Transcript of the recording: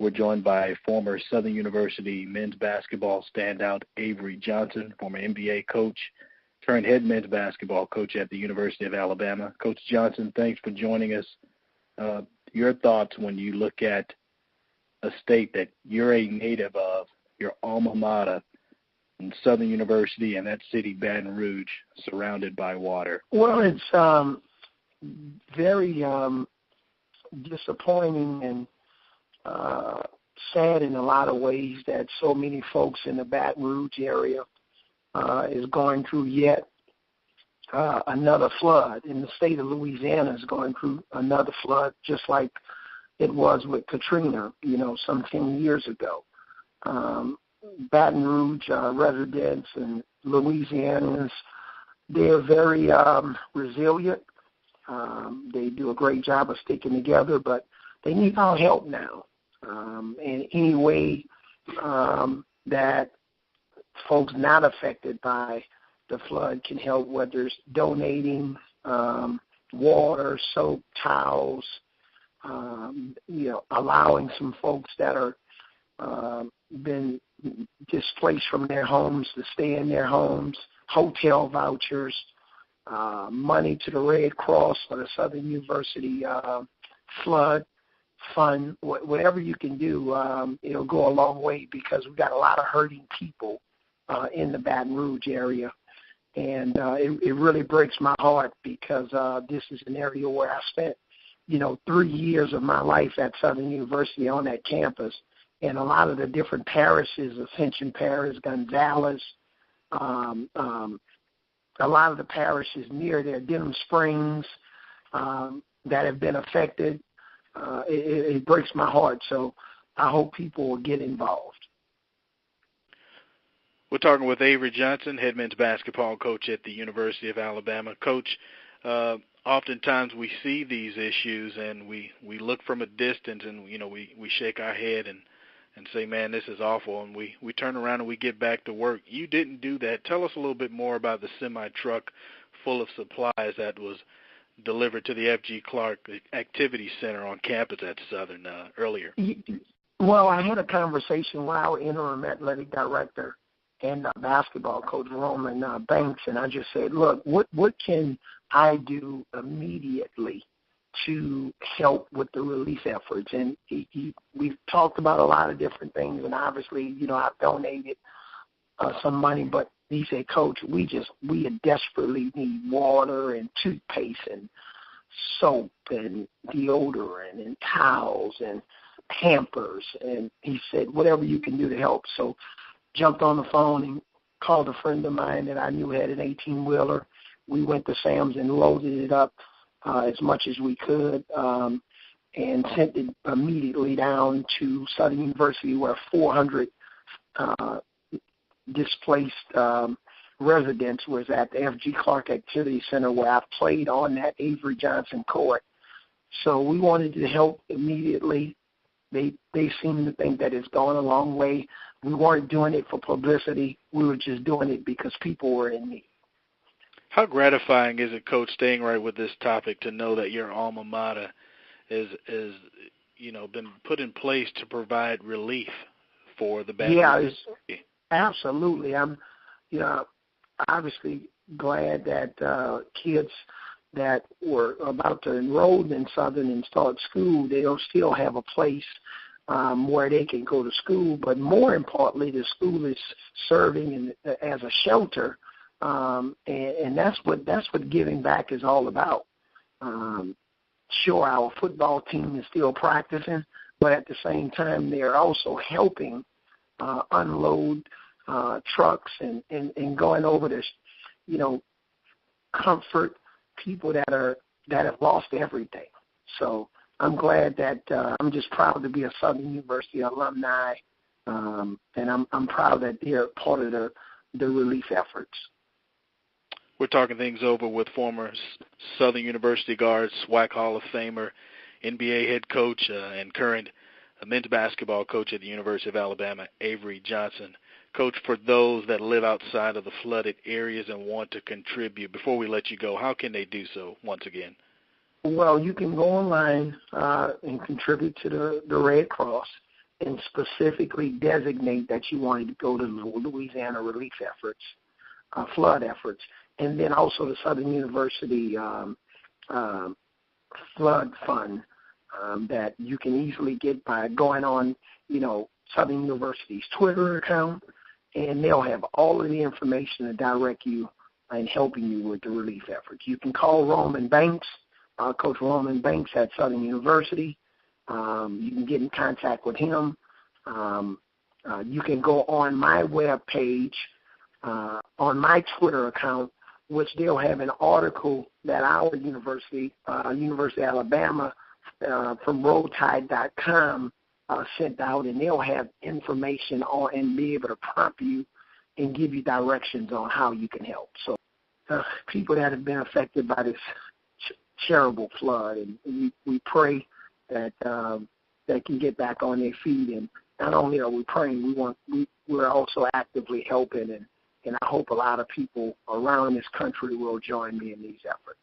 We're joined by former Southern University men's basketball standout Avery Johnson, former NBA coach, current head men's basketball coach at the University of Alabama. Coach Johnson, thanks for joining us. Your thoughts when you look at a state that you're a native of, your alma mater, in Southern University, and that city, Baton Rouge, surrounded by water. Well, it's very disappointing and sad in a lot of ways that so many folks in the Baton Rouge area is going through yet another flood. And the state of Louisiana is going through another flood, just like it was with Katrina, some 10 years ago. Baton Rouge residents and Louisianans, they're very resilient. They do a great job of sticking together, but they need our help now. And any way that folks not affected by the flood can help, whether it's donating water, soap, towels, allowing some folks that are been displaced from their homes to stay in their homes, hotel vouchers, money to the Red Cross for the Southern University flood fund. Whatever you can do, it'll go a long way, because we've got a lot of hurting people in the Baton Rouge area. And it really breaks my heart, because this is an area where I spent, 3 years of my life at Southern University on that campus. And a lot of the different parishes, Ascension Parish, Gonzales, a lot of the parishes near there, Denham Springs, that have been affected, it breaks my heart. So I hope people will get involved. We're talking with Avery Johnson, head men's basketball coach at the University of Alabama. Coach, oftentimes we see these issues and we look from a distance and, we shake our head and say, man, this is awful, and we turn around and we get back to work. You didn't do that. Tell us a little bit more about the semi-truck full of supplies that was delivered to the F.G. Clark Activity Center on campus at Southern earlier. Well, I had a conversation with our interim athletic director and basketball coach, Roman Banks, and I just said, look, what can I do immediately to help with the relief efforts? And we've talked about a lot of different things, and obviously, I've donated some money, but he said, Coach, we desperately need water and toothpaste and soap and deodorant and towels and hampers. And he said, whatever you can do to help. So jumped on the phone and called a friend of mine that I knew had an 18-wheeler. We went to Sam's and loaded it up as much as we could, and sent it immediately down to Southern University, where 400 displaced residents was at the F.G. Clark Activity Center, where I played on that Avery Johnson court. So we wanted to help immediately. They seem to think that it's gone a long way. We weren't doing it for publicity. We were just doing it because people were in need. How gratifying is it, Coach, staying right with this topic, to know that your alma mater is been put in place to provide relief for the Baton Rouge? Yeah, absolutely. I'm, obviously glad that kids that were about to enroll in Southern and start school, they'll still have a place where they can go to school. But more importantly, the school is serving as a shelter. And that's what giving back is all about. Sure, our football team is still practicing, but at the same time, they're also helping unload trucks and going over to, comfort people that have lost everything. So I'm glad that I'm just proud to be a Southern University alumni, and I'm proud that they're part of the relief efforts. We're talking things over with former Southern University guard, SWAC Hall of Famer, NBA head coach, and current men's basketball coach at the University of Alabama, Avery Johnson. Coach, for those that live outside of the flooded areas and want to contribute, before we let you go, how can they do so once again? Well, you can go online and contribute to the Red Cross. and specifically designate that you wanted to go to the Louisiana relief efforts, flood efforts, and then also the Southern University flood fund that you can easily get by going on, Southern University's Twitter account, and they'll have all of the information to direct you and helping you with the relief efforts. You can call Roman Banks, Coach Roman Banks at Southern University. You can get in contact with him. You can go on my web page, on my Twitter account, which they'll have an article that our university, University of Alabama, from roadtide.com, sent out, and they'll have information on and be able to prompt you and give you directions on how you can help. So people that have been affected by this terrible flood, and we pray that they can get back on their feet. And not only are we praying, we're also actively helping, and I hope a lot of people around this country will join me in these efforts.